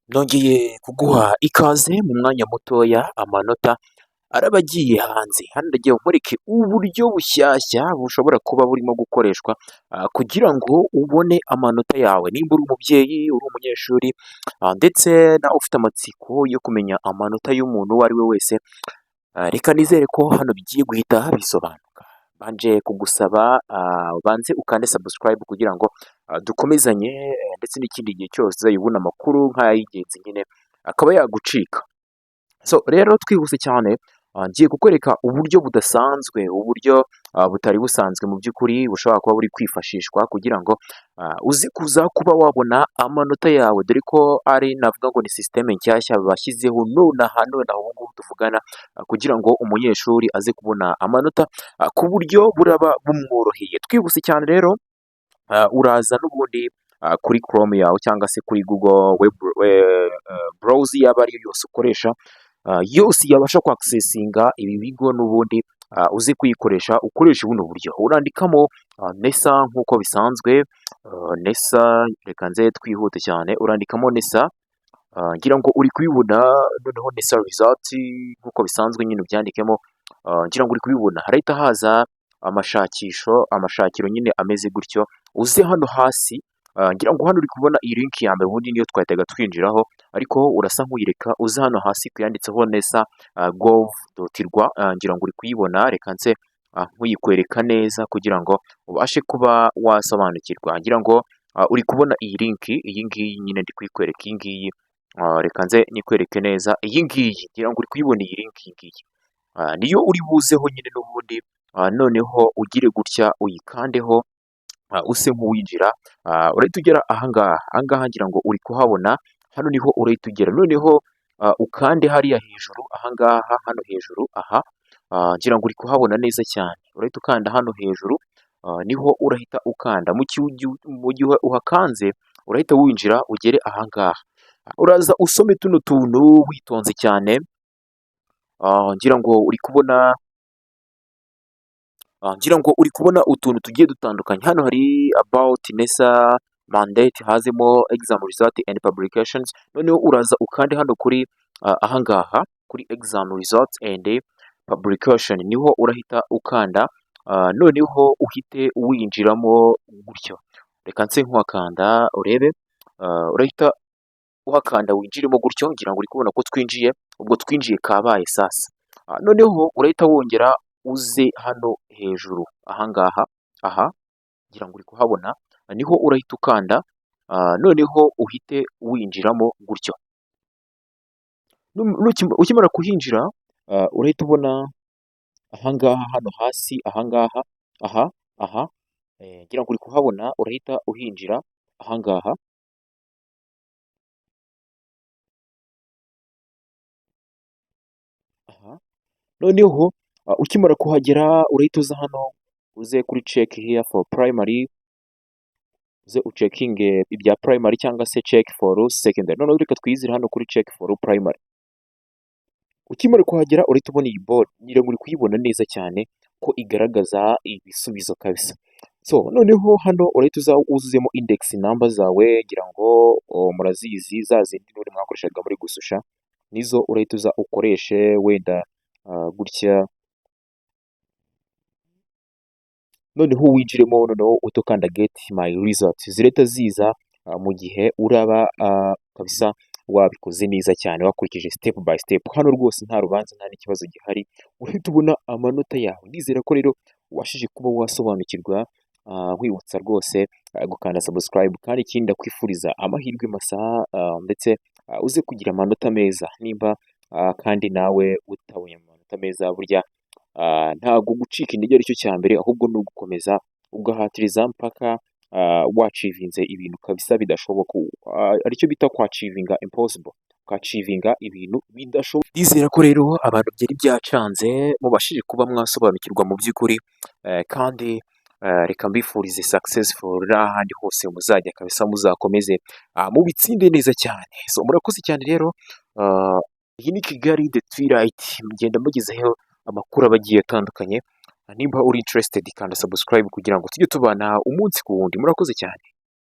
Nongeye kuguha ikaze mu mwanya mutoya, amanota araba agiye hanze. Hano ndagira ngo nkwereke uburyo bushyashya bushobora kuba burimo gukoreshwa kugira ngo ubone amanota yawe. Nimba uri umubyeyi, uri umunyeshuri ndetse nawe ufite amatsiko yo kumenya amanota y'umuntu uwo ari we wese, reka nizere ko hano bigiye guhita bisobanuka. Banje kugusaba ubanze ukande subscribe kugira ngo dukomezanye, ndetse n'ikindi gihe cyose uzajya ubona amakuru nk'ay'ingenzi nyine akaba yagucika. So rero twihuse cyane, ngiye kukwereka uburyo budasanzwe, uburyo butari busanzwe mu by'ukuri bushobora kuba buri kwifashishwa kugira ngo uze kuza kuba wabona amanota yawe, dore ko ari navuga ngo ni sisiteme nshyashya bashyizeho nonaha ubu ngubu tuvugana, kugira ngo umunyeshuri aze kubona amanota ku buryo buraba bumworoheye. Twihuse cyane rero, uraza n'ubundi kuri Chrome yawe cyangwa se kuri Google web browser yaba ariyo yose ukoresha, yose yabasha kwakisesinga ibi bigo n'ubundi uzi kuyikoresha ukoresha buno buryo. Urandikamo NESA nk'uko bisanzwe, NESA, reka nze twihute cyane, urandikamo NESA, ngira ngo uri kubibona noneho NESA result nk'uko bisanzwe nyine ubyandikemo, ngira ngo uri kubibona harahita haza amashakiro nyine ameze gutyo. Uze hano hasi, ngira ngo hano uri kubona iyi link ya mbere ubundi niyo twahitaga twinjiraho, ariko urasa nk'uyireka uze hano hasi kuyanditseho NESA gov.rw, ngira ngo uri kuyibona, reka nse nkuyikwereka neza kugira ngo ubashe kuba wasobanukirwa. Ngira ngo uri kubona iyi link, iyi ngiyi nyine ndi kuyikwereka, iyi ngiyi, reka nze nikwereke neza, iyi ngiyi ngira ngo uri kuyibona iyi link, iyi ngiyi niyo uri buzeho nyine n'ubundi, noneho ugire gutya uyikandeho, use nk'uwinjira, urahita ugera ahangaha ngira ngo uri kuhabona, hano niho urahita ugera, noneho ukande hariya hejuru ahangaha, hano hejuru aha, ngira ngo uri kuhabona neza cyane, urahita ukanda hano hejuru, niho urahita ukanda. Mu gihe uhakanze urahita winjira ugere ahangaha, uraza usome tuno tuntu witonze cyane, ngira ngo uri kubona utuntu tugiye dutandukanye. Hano hari about NESA mandate, hazimo exam result and publications, noneho uraza ukande hano kuri ahangaha kuri exam results and publication, niho urahita ukanda, noneho uhite winjiramo gutyo. Reka nse nk'uhakanda urebe, urahita uhakanda winjiremo gutyo, ngira ngo uri kubona ko twinjiye, ubwo twinjiye kabaye sasa. Noneho urahita wongera uze hano hejuru ahangaha, aha ngira ngo uri kuhabona, niho urahita ukanda, noneho uhite winjiramo gutyo. Ukimara kuhinjira, urahita ubona ahangaha hano hasi ahangaha, aha ngira ngo uri kuhabona, urahita uhinjira ahangaha, noneho ukimara kuhagera urahita uza hano, uze kuri check here for primary, uze ucekinge ibya primary cyangwa se check for secondary. Noneho reka twizire hano kuri check for primary. Ukimara kuhagera urahita ubona iyi board, ngira ngo uri kuyibona neza cyane ko igaragaza ibisubizo kabisa. So noneho hano urahita uza uzuzemo index number zawe, ngira ngo murazizi za zindi n'ubundi mwakoreshaga muri gususha, nizo urahita uza ukoreshe wenda gutya, noneho winjiremo, noneho utokanda get my results, zireta ziza mu gihe uraba kabisa wabikoze neza cyane wakurikije step by step. Hano rwose nta rubanza, nta n'ikibazo gihari, urahita ubona amanota yawe. Nizera ko rero washije kuba wasobanukirwa, wibutsa rwose gukanda subscribe, kandi ikindi ndakwifuriza amahirwe masa, ndetse uze kugira amanota meza. Nimba kandi nawe utabonye amanota meza, burya ntabwo gucika intege aricyo cya mbere, ahubwo ni ugukomeza ugahatiriza mpaka wacivinze ibintu kabisa bidashoboka, aricyo bita kwacivinga impossible, kwacivinga ibintu bidashoboka. Nizera ko rero abantu byari byacanze mubashije kuba mwasobanukirwa mu by'ukuri, kandi reka mbifurize successful n'ahandi hose muzajya kabisa, muzakomeze mubitsinde neza cyane. So murakoze cyane rero, iyi ni Kigali The Twilight, mugenda mugezeho amakuru aba agiye atandukanye. Nimba uri interested kanda subscribe kugira ngo tujye tubana umunsi ku wundi. Murakoze cyane.